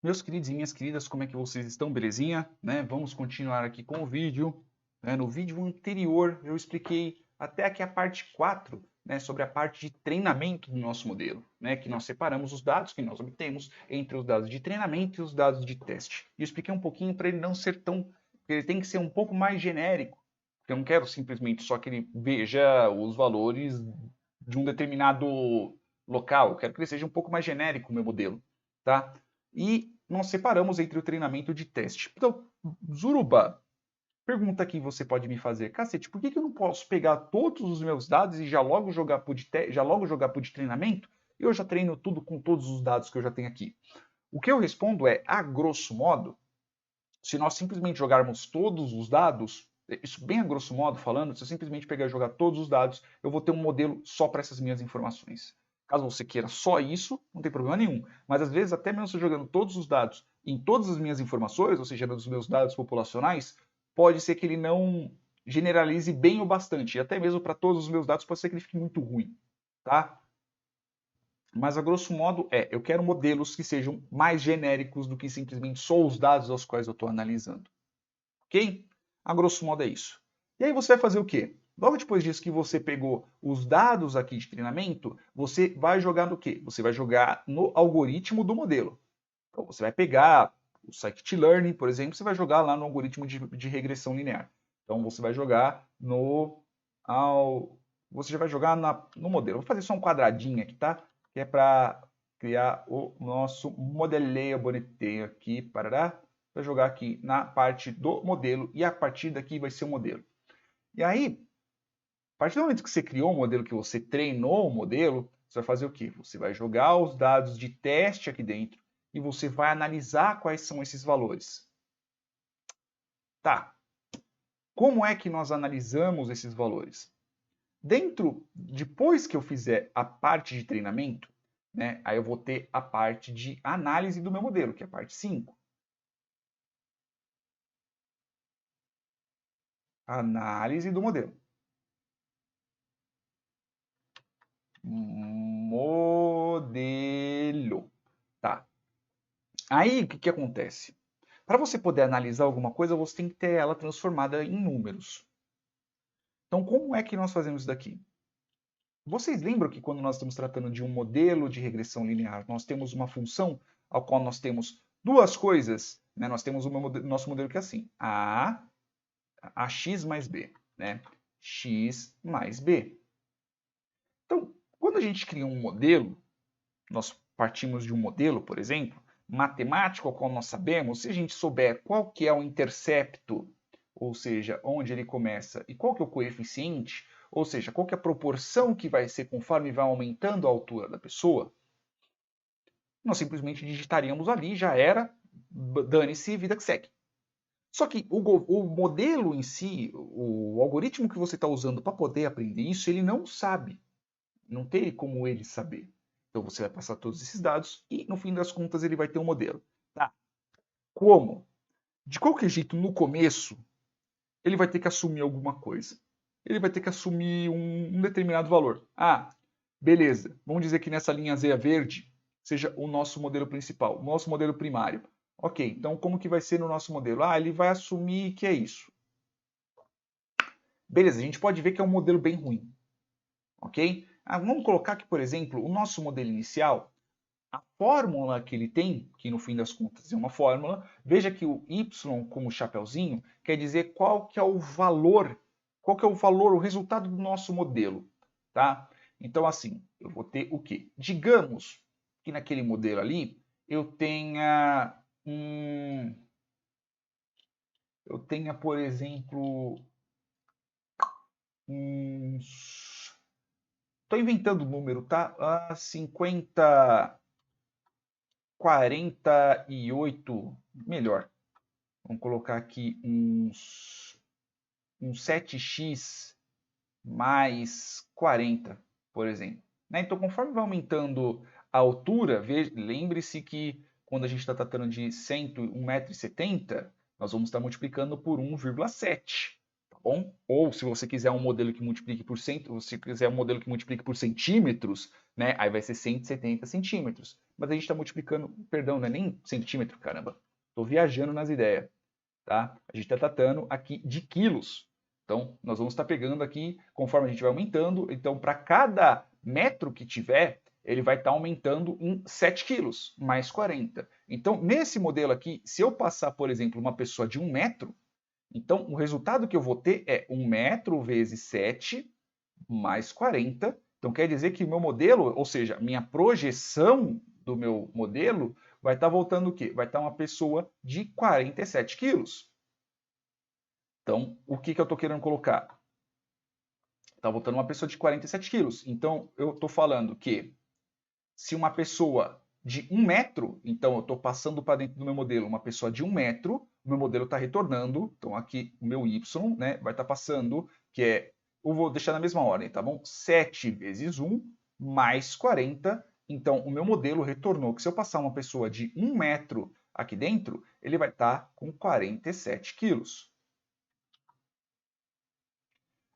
Meus queridos e minhas queridas, como é que vocês estão? Belezinha? Né? Vamos continuar aqui com o vídeo. No vídeo anterior eu expliquei até aqui a parte 4, né, sobre a parte de treinamento do nosso modelo, né, que nós separamos os dados que nós obtemos entre os dados de treinamento e os dados de teste. E eu expliquei um pouquinho para ele não ser tão... ele tem que ser um pouco mais genérico, porque eu não quero simplesmente só que ele veja os valores de um determinado local, eu quero que ele seja um pouco mais genérico o meu modelo, tá? E nós separamos entre o treinamento e o de teste. Então, Zuruba, pergunta que você pode me fazer, cacete, por que eu não posso pegar todos os meus dados e já logo jogar para o de treinamento? E eu já treino tudo com todos os dados que eu já tenho aqui. O que eu respondo é, a grosso modo, se nós simplesmente jogarmos todos os dados, isso bem a grosso modo falando, se eu simplesmente pegar e jogar todos os dados, eu vou ter um modelo só para essas minhas informações. Caso você queira só isso, não tem problema nenhum. Mas às vezes, até mesmo se jogando todos os dados em todas as minhas informações, ou seja, nos meus dados populacionais, pode ser que ele não generalize bem o bastante. E até mesmo para todos os meus dados pode ser que ele fique muito ruim. Tá? Mas a grosso modo eu quero modelos que sejam mais genéricos do que simplesmente só os dados aos quais eu estou analisando. Ok? A grosso modo é isso. E aí você vai fazer o quê? Logo depois disso que você pegou os dados aqui de treinamento, você vai jogar no quê? Você vai jogar no algoritmo do modelo. Então você vai pegar o scikit-learn, por exemplo, você vai jogar lá no algoritmo de regressão linear. Então você vai jogar você já vai jogar no modelo. Vou fazer só um quadradinho aqui, tá? Que é para criar o nosso modeleio bonitinho aqui, parará. Vai jogar aqui na parte do modelo e a partir daqui vai ser o modelo. E aí, a partir do momento que você criou o modelo, que você treinou o modelo, você vai fazer o quê? Você vai jogar os dados de teste aqui dentro e você vai analisar quais são esses valores. Tá. Como é que nós analisamos esses valores? Depois que eu fizer a parte de treinamento, né, aí eu vou ter a parte de análise do meu modelo, que é a parte 5. Análise do modelo. Modelo. Tá. Aí, o que acontece? Para você poder analisar alguma coisa, você tem que ter ela transformada em números. Então, como é que nós fazemos isso daqui? Vocês lembram que quando nós estamos tratando de um modelo de regressão linear, nós temos uma função ao qual nós temos duas coisas, né? Nós temos o nosso modelo que é assim, ax mais b, né? X mais b. Então, quando a gente cria um modelo, nós partimos de um modelo, por exemplo, matemático, ao qual nós sabemos, se a gente souber qual que é o intercepto, ou seja, onde ele começa, e qual que é o coeficiente, ou seja, qual que é a proporção que vai ser conforme vai aumentando a altura da pessoa, nós simplesmente digitaríamos ali, já era, dane-se, vida que segue. Só que o modelo em si, o algoritmo que você está usando para poder aprender isso, ele não sabe. Não tem como ele saber. Então você vai passar todos esses dados e no fim das contas ele vai ter um modelo. Tá. Como? De qualquer jeito, no começo, ele vai ter que assumir alguma coisa. Ele vai ter que assumir um determinado valor. Ah, beleza. Vamos dizer que nessa linhazinha verde seja o nosso modelo principal, o nosso modelo primário. Ok, então como que vai ser no nosso modelo? Ah, ele vai assumir que é isso. Beleza, a gente pode ver que é um modelo bem ruim. Ok? Vamos colocar que, por exemplo, o nosso modelo inicial, a fórmula que ele tem, que no fim das contas é uma fórmula, veja que o y como chapeuzinho quer dizer qual que é o valor, o resultado do nosso modelo, tá? Então assim, eu vou ter o quê? Digamos que naquele modelo ali eu tenha por exemplo, estou inventando o número, tá? 50 48, melhor. Vamos colocar aqui um 7x mais 40, por exemplo. Né? Então, conforme vai aumentando a altura, lembre-se que quando a gente está tratando de 101,70 m, nós vamos estar multiplicando por 1,7. bom? Ou se você quiser um modelo que multiplique por cento, se quiser um modelo que multiplique por centímetros, né, aí vai ser 170 centímetros. Mas a gente está multiplicando, perdão, não é nem centímetro, caramba. Estou viajando nas ideias, tá? A gente está tratando aqui de quilos. Então, nós vamos estar pegando aqui, conforme a gente vai aumentando, então para cada metro que tiver, ele vai estar aumentando em 7 quilos, mais 40. Então, nesse modelo aqui, se eu passar, por exemplo, uma pessoa de 1 metro, então o resultado que eu vou ter é 1 metro vezes 7 mais 40. Então, quer dizer que o meu modelo, ou seja, minha projeção do meu modelo, vai estar voltando o quê? Vai estar uma pessoa de 47 quilos. Então, o que eu estou querendo colocar? Está voltando uma pessoa de 47 quilos. Então, eu estou falando que se uma pessoa de 1 metro, então eu estou passando para dentro do meu modelo uma pessoa de 1 metro, o meu modelo está retornando, então aqui o meu y, né, vai estar passando, que é, eu vou deixar na mesma ordem, tá bom? 7 vezes 1 mais 40, então o meu modelo retornou que se eu passar uma pessoa de 1 metro aqui dentro, ele vai estar com 47 quilos.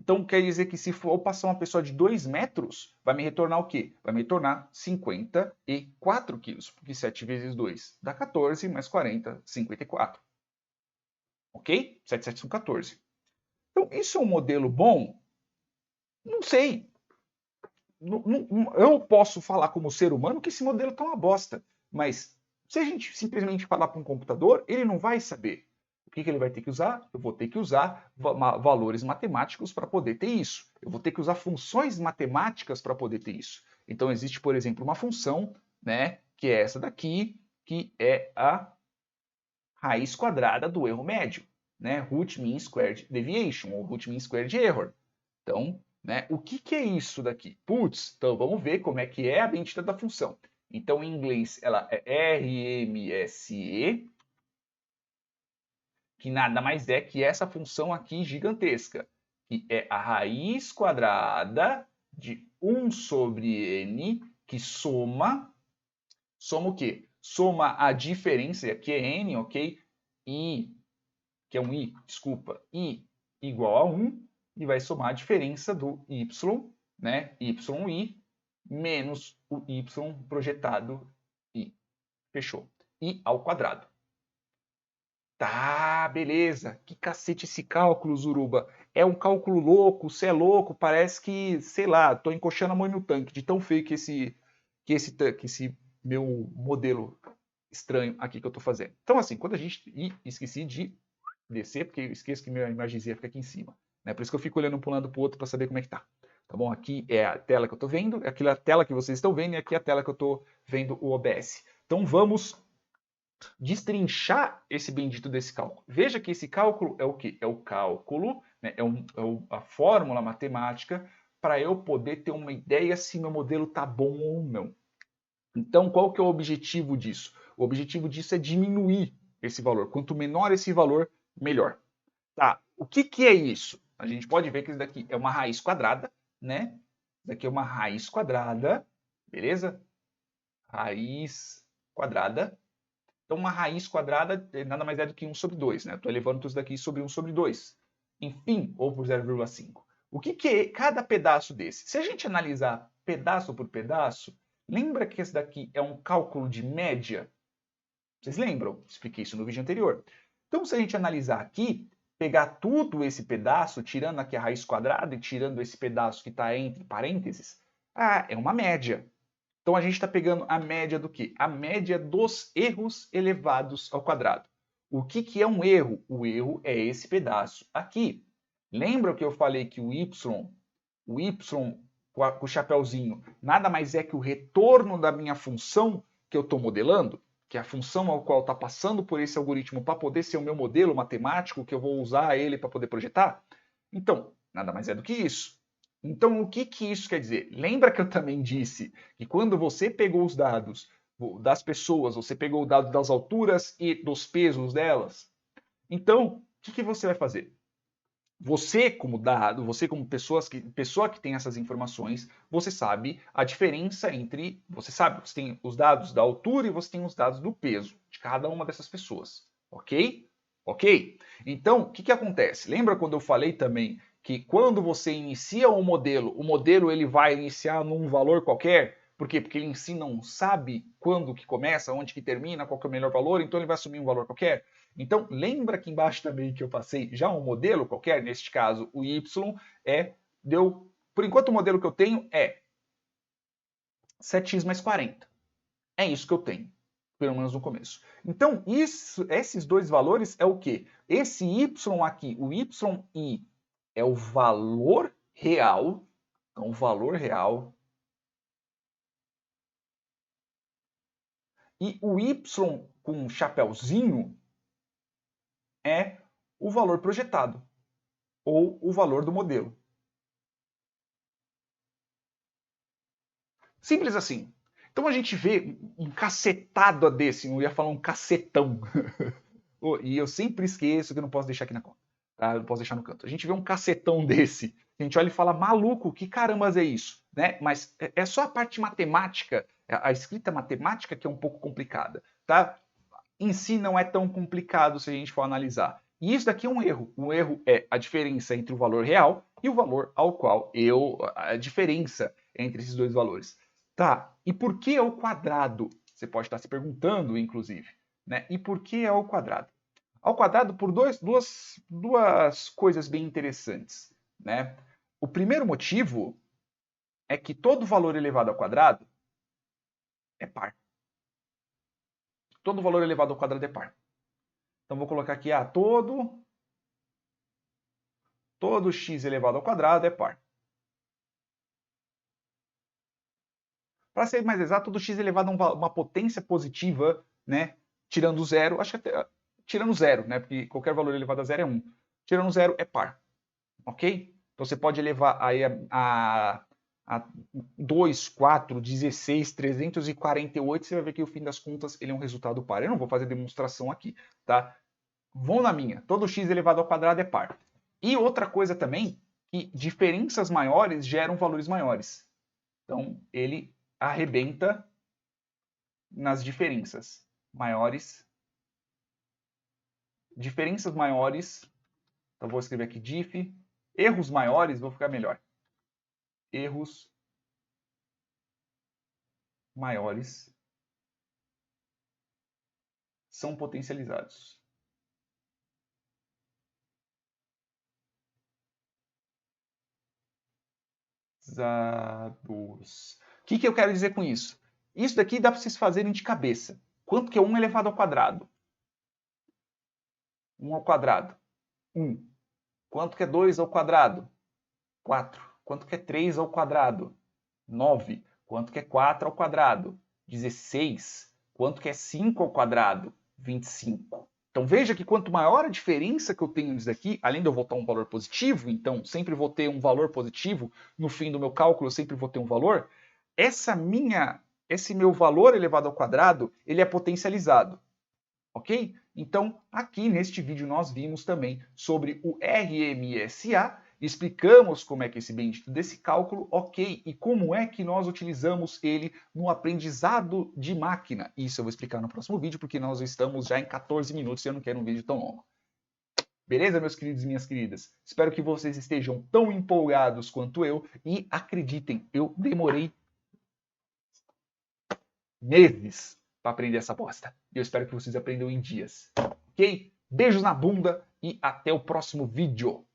Então, quer dizer que se for passar uma pessoa de 2 metros, vai me retornar o quê? Vai me retornar 54 quilos, porque 7 vezes 2 dá 14, mais 40, 54. Ok? 7, 7 são 14. Então, isso é um modelo bom? Não sei. Eu posso falar como ser humano que esse modelo está uma bosta, mas se a gente simplesmente falar para um computador, ele não vai saber. O que ele vai ter que usar? Eu vou ter que usar valores matemáticos para poder ter isso. Eu vou ter que usar funções matemáticas para poder ter isso. Então, existe, por exemplo, uma função, né, que é essa daqui, que é a raiz quadrada do erro médio, né, root mean squared deviation, ou root mean squared error. Então, né, o que é isso daqui? Putz, então vamos ver como é que é a bendita da função. Então, em inglês, ela é RMSE, que nada mais é que essa função aqui gigantesca, que é a raiz quadrada de 1 sobre n, que soma o quê? Soma a diferença, aqui é n, ok? I, que é um i, desculpa, i igual a 1, e vai somar a diferença do y, né? yi, menos o y projetado i. Fechou. I ao quadrado. Tá, beleza. Que cacete esse cálculo, Zuruba. É um cálculo louco, você é louco, parece que, sei lá, tô encoxando a mão no tanque, de tão feio que esse meu modelo estranho aqui que eu tô fazendo. Então, assim, quando a gente... Ih, esqueci de descer, porque eu esqueço que minha imagenzinha fica aqui em cima. Né? Por isso que eu fico olhando para um lado para o outro para saber como é que tá. Tá bom? Aqui é a tela que eu tô vendo, aqui é a tela que vocês estão vendo, e aqui é a tela que eu tô vendo o OBS. Então, vamos destrinchar esse bendito desse cálculo. Veja que esse cálculo é o quê? É o cálculo, né? A fórmula matemática para eu poder ter uma ideia se meu modelo está bom ou não. Então, qual que é o objetivo disso? O objetivo disso é diminuir esse valor. Quanto menor esse valor, melhor. Tá, o que é isso? A gente pode ver que isso daqui é uma raiz quadrada, né? Isso daqui é uma raiz quadrada, beleza? Raiz quadrada. Então, uma raiz quadrada nada mais é do que 1 sobre 2, né? Estou elevando tudo isso daqui sobre 1 sobre 2. Enfim, ou por 0,5. O que é cada pedaço desse? Se a gente analisar pedaço por pedaço, lembra que esse daqui é um cálculo de média? Vocês lembram? Expliquei isso no vídeo anterior. Então, se a gente analisar aqui, pegar tudo esse pedaço, tirando aqui a raiz quadrada e tirando esse pedaço que está entre parênteses, é uma média. Então, a gente está pegando a média do quê? A média dos erros elevados ao quadrado. O que é um erro? O erro é esse pedaço aqui. Lembra que eu falei que o y com o chapéuzinho, nada mais é que o retorno da minha função que eu estou modelando? Que é a função ao qual está passando por esse algoritmo para poder ser o meu modelo matemático, que eu vou usar ele para poder projetar? Então, nada mais é do que isso. Então, o que isso quer dizer? Lembra que eu também disse que quando você pegou os dados das pessoas, você pegou o dado das alturas e dos pesos delas? Então, o que você vai fazer? Você como dado, você como pessoa que tem essas informações, você sabe a diferença entre, você tem os dados da altura e você tem os dados do peso de cada uma dessas pessoas, ok? Ok? Então, o que acontece? Lembra quando eu falei também que quando você inicia o modelo ele vai iniciar num valor qualquer? Por quê? Porque ele em si não sabe quando que começa, onde que termina, qual que é o melhor valor, então ele vai assumir um valor qualquer. Então, lembra aqui embaixo também que eu passei já um modelo qualquer, neste caso o y por enquanto o modelo que eu tenho é 7x mais 40. É isso que eu tenho, pelo menos no começo. Então, esses dois valores é o quê? Esse y aqui, o yi, é o valor real. Então, o valor real. E o y com um chapéuzinho é o valor projetado, ou o valor do modelo. Simples assim. Então a gente vê um cacetada desse, não ia falar um cacetão. E eu sempre esqueço que eu não posso deixar aqui na conta. Tá? Eu não posso deixar no canto. A gente vê um cacetão desse, a gente olha e fala, maluco, que carambas é isso? Né? Mas é só a parte matemática, a escrita matemática que é um pouco complicada. Tá? Em si não é tão complicado se a gente for analisar. E isso daqui é um erro. O erro é a diferença entre o valor real e o valor ao qual a diferença entre esses dois valores. Tá, e por que ao quadrado? Você pode estar se perguntando, inclusive. Né? E por que ao quadrado? Ao quadrado por duas coisas bem interessantes. Né? O primeiro motivo é que todo valor elevado ao quadrado é par. Todo valor elevado ao quadrado é par. Então vou colocar aqui, todo x elevado ao quadrado é par. Para ser mais exato, todo x elevado a uma potência positiva, né? Tirando zero, acho que até tirando zero, né? Porque qualquer valor elevado a zero é 1. Tirando zero é par. Ok? Então você pode elevar aí a 2, 4, 16, 348, você vai ver que no fim das contas ele é um resultado par. Eu não vou fazer demonstração aqui, tá? Vão na minha. Todo x elevado ao quadrado é par. E outra coisa também, que diferenças maiores geram valores maiores. Então, ele arrebenta nas diferenças maiores. Diferenças maiores. Então, vou escrever aqui dif. Erros maiores, vou ficar melhor. Erros maiores são potencializados. O que eu quero dizer com isso? Isso daqui dá para vocês fazerem de cabeça. Quanto que é 1 elevado ao quadrado? 1 ao quadrado. 1. Quanto que é 2 ao quadrado? 4. Quanto que é 3 ao quadrado? 9. Quanto que é 4 ao quadrado? 16. Quanto que é 5 ao quadrado? 25. Então veja que quanto maior a diferença que eu tenho nisso daqui, além de eu voltar um valor positivo, então sempre vou ter um valor positivo, no fim do meu cálculo eu sempre vou ter um valor, esse meu valor elevado ao quadrado, ele é potencializado. Ok? Então, aqui neste vídeo nós vimos também sobre o RMSA, explicamos como é que é esse bendito desse cálculo, ok, e como é que nós utilizamos ele no aprendizado de máquina. Isso eu vou explicar no próximo vídeo, porque nós estamos já em 14 minutos e eu não quero um vídeo tão longo. Beleza, meus queridos e minhas queridas? Espero que vocês estejam tão empolgados quanto eu e acreditem, eu demorei meses para aprender essa bosta. E eu espero que vocês aprendam em dias. Ok? Beijos na bunda e até o próximo vídeo.